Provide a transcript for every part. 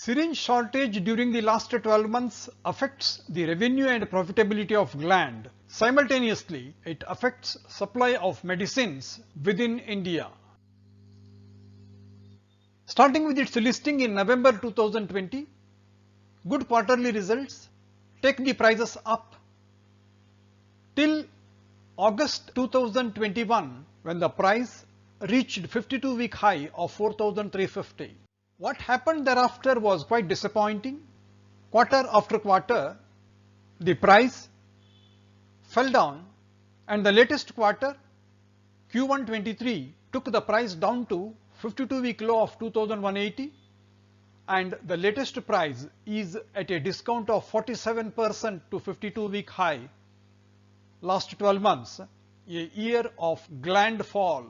Syringe shortage during the last 12 months affects the revenue and profitability of Gland. Simultaneously, it affects supply of medicines within India. Starting with its listing in November 2020, good quarterly results take the prices up till August 2021, when the price reached 52-week high of 4,350. What happened thereafter was quite disappointing. Quarter after quarter, the price fell down, and the latest quarter, Q1 23, took the price down to 52-week low of 2,180, and the latest price is at a discount of 47% to 52-week high. Last 12 months, a year of Gland fall.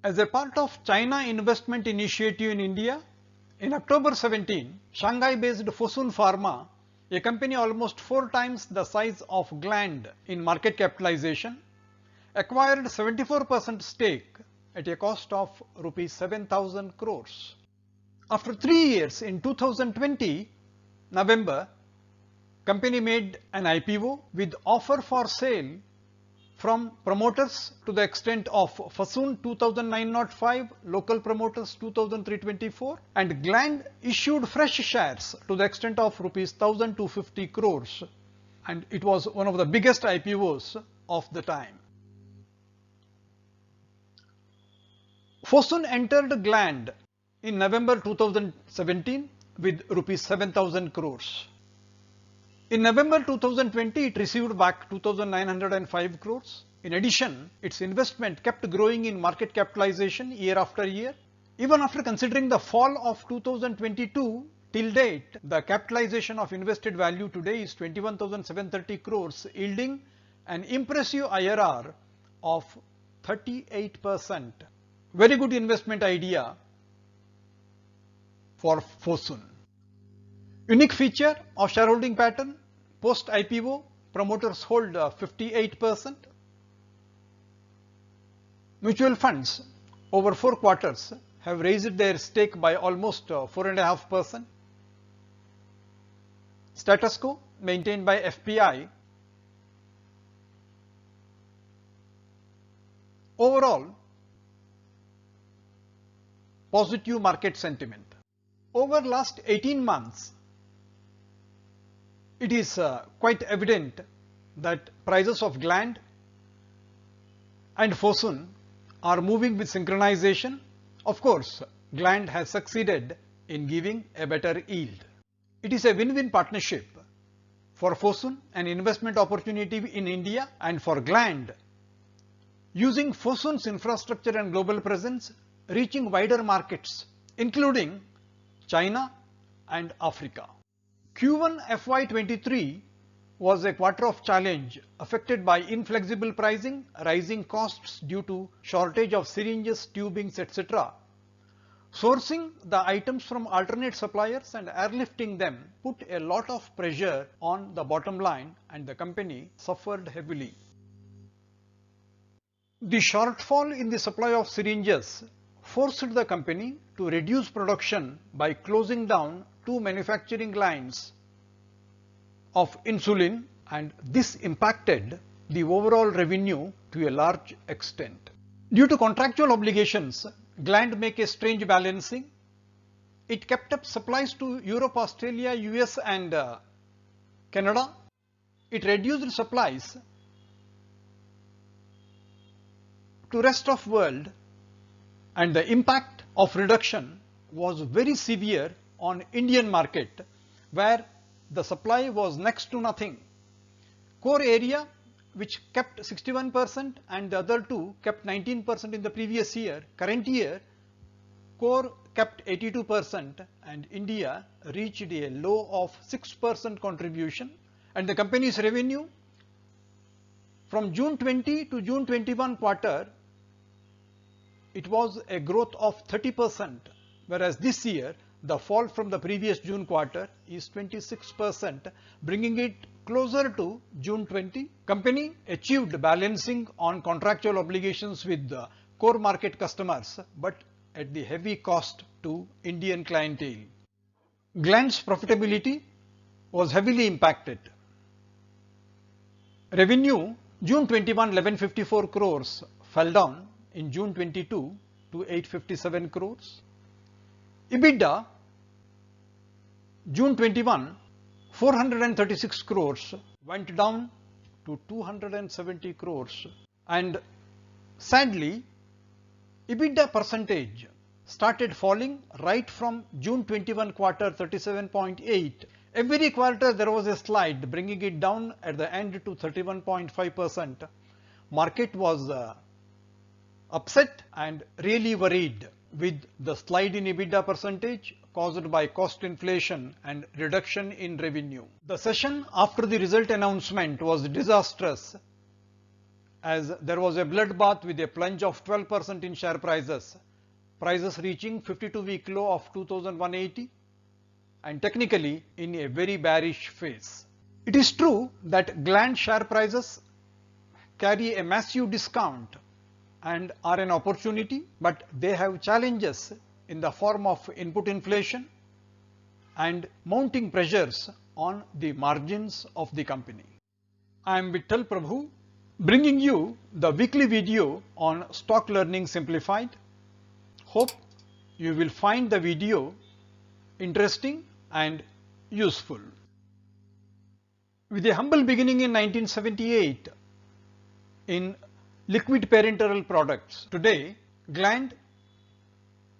As a part of China investment initiative in India, in October 17, Shanghai-based Fosun Pharma, a company almost 4 times the size of Gland in market capitalization, acquired 74% stake at a cost of Rs 7,000 crores. After 3 years, in 2020, November, company made an IPO with offer for sale from promoters to the extent of Fosun 2,905, local promoters 2,324, and Gland issued fresh shares to the extent of Rs 1,250 crores, and it was one of the biggest IPOs of the time. Fosun entered Gland in November 2017 with Rs 7,000 crores. In November 2020, it received back 2,905 crores. In addition, its investment kept growing in market capitalization year after year. Even after considering the fall of 2022 till date, the capitalization of invested value today is 21,730 crores, yielding an impressive IRR of 38%. Very good investment idea for Fosun. Unique feature of shareholding pattern: post IPO, promoters hold 58%. Mutual funds over 4 quarters have raised their stake by almost 4.5%. Status quo maintained by FPI. Overall, positive market sentiment. Over last 18 months, it is quite evident that prices of Gland and Fosun are moving with synchronization. Of course, Gland has succeeded in giving a better yield. It is a win-win partnership for Fosun, an investment opportunity in India, and for Gland, using Fosun's infrastructure and global presence, reaching wider markets, including China and Africa. Q1 FY23 was a quarter of challenge, affected by inflexible pricing, rising costs due to shortage of syringes, tubings, etc. Sourcing the items from alternate suppliers and airlifting them put a lot of pressure on the bottom line, and the company suffered heavily. The shortfall in the supply of syringes forced the company to reduce production by closing down 2 manufacturing lines of insulin, and this impacted the overall revenue to a large extent. Due to contractual obligations, Gland make a strange balancing. It kept up supplies to Europe, Australia, US and Canada. It reduced supplies to rest of world, and the impact of reduction was very severe on Indian market, where the supply was next to nothing. Core area, which kept 61% and the other two kept 19% in the previous year, current year core kept 82% and India reached a low of 6% contribution, and the company's revenue from June 20 to June 21 quarter, it was a growth of 30%, whereas this year the fall from the previous June quarter is 26%, bringing it closer to June 20. Company achieved balancing on contractual obligations with the core market customers, but at the heavy cost to Indian clientele. Gland's profitability was heavily impacted. Revenue June 21 1154 crores fell down in June 22 to 857 crores. EBITDA June 21 436 crores went down to 270 crores, and sadly EBITDA percentage started falling right from June 21 quarter 37.8. Every quarter there was a slide bringing it down at the end to 31.5%. Market was upset and really worried with the slide in EBITDA percentage caused by cost inflation and reduction in revenue. The session after the result announcement was disastrous, as there was a bloodbath with a plunge of 12% in share prices reaching 52-week low of 2,180, and technically in a very bearish phase. It is true that Gland share prices carry a massive discount and are an opportunity, but they have challenges in the form of input inflation and mounting pressures on the margins of the company. I am Vittal Prabhu, bringing you the weekly video on Stock Learning Simplified. Hope you will find the video interesting and useful. With a humble beginning in 1978 in liquid parenteral products, today Gland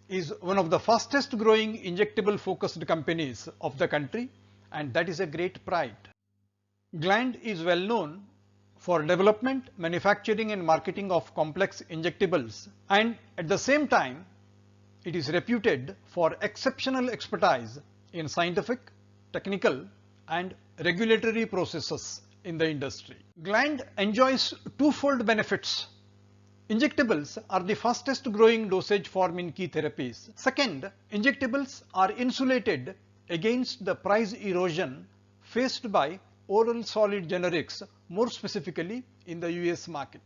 is one of the fastest growing injectable focused companies of the country, and that is a great pride. Gland is well known for development, manufacturing and marketing of complex injectables, and at the same time it is reputed for exceptional expertise in scientific, technical and regulatory processes in the industry. Gland enjoys twofold benefits. Injectables are the fastest growing dosage form in key therapies. Second, injectables are insulated against the price erosion faced by oral solid generics, more specifically in the US market.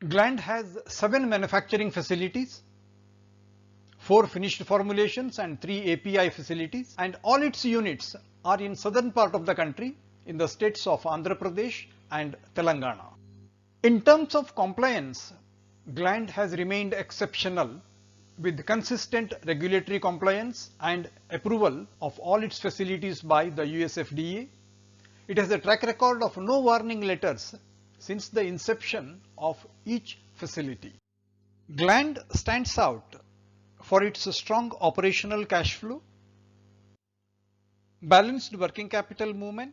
Gland has 7 manufacturing facilities, 4 finished formulations and 3 API facilities, and all its units are in southern part of the country in the states of Andhra Pradesh and Telangana. In terms of compliance, Gland has remained exceptional with consistent regulatory compliance and approval of all its facilities by the US FDA. It has a track record of no warning letters since the inception of each facility. Gland stands out for its strong operational cash flow, balanced working capital movement,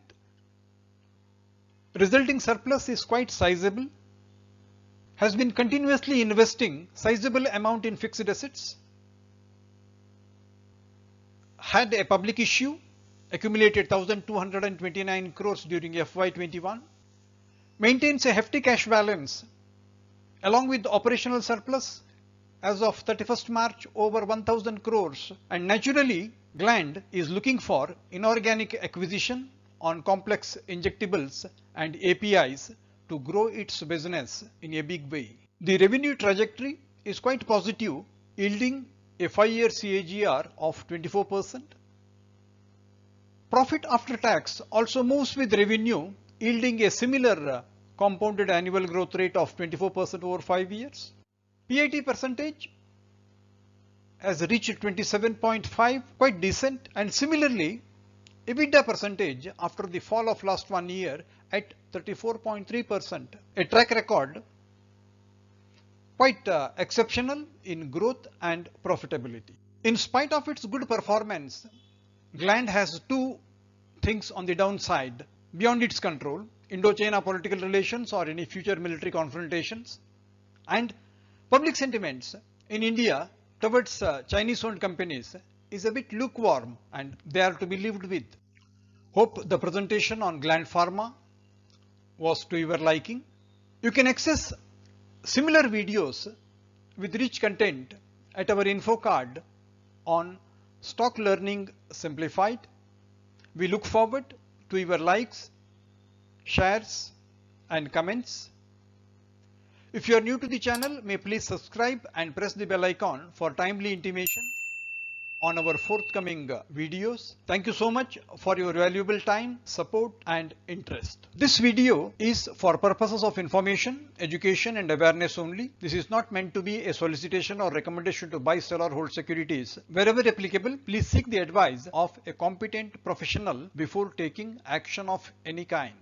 resulting surplus is quite sizable, has been continuously investing sizable amount in fixed assets, had a public issue, accumulated 1,229 crores during FY21, maintains a hefty cash balance along with operational surplus as of 31st March over 1,000 crores, and naturally Gland is looking for inorganic acquisition on complex injectables and APIs to grow its business in a big way. The revenue trajectory is quite positive, yielding a 5-year CAGR of 24%. Profit after tax also moves with revenue, yielding a similar compounded annual growth rate of 24% over 5 years. PAT percentage has reached 27.5, quite decent, and similarly EBITDA percentage after the fall of last 1 year at 34.3%, a track record quite exceptional in growth and profitability. In spite of its good performance, Gland has 2 things on the downside beyond its control: Indo-China political relations or any future military confrontations, and public sentiments in India towards Chinese-owned companies is a bit lukewarm, and they are to be lived with. Hope the presentation on Gland Pharma was to your liking. You can access similar videos with rich content at our info card on Stock Learning Simplified. We look forward to your likes, shares and comments. If you are new to the channel, may please subscribe and press the bell icon for timely intimation on our forthcoming videos. Thank you so much for your valuable time, support and interest. This video is for purposes of information, education and awareness only. This is not meant to be a solicitation or recommendation to buy, sell or hold securities. Wherever applicable, please seek the advice of a competent professional before taking action of any kind.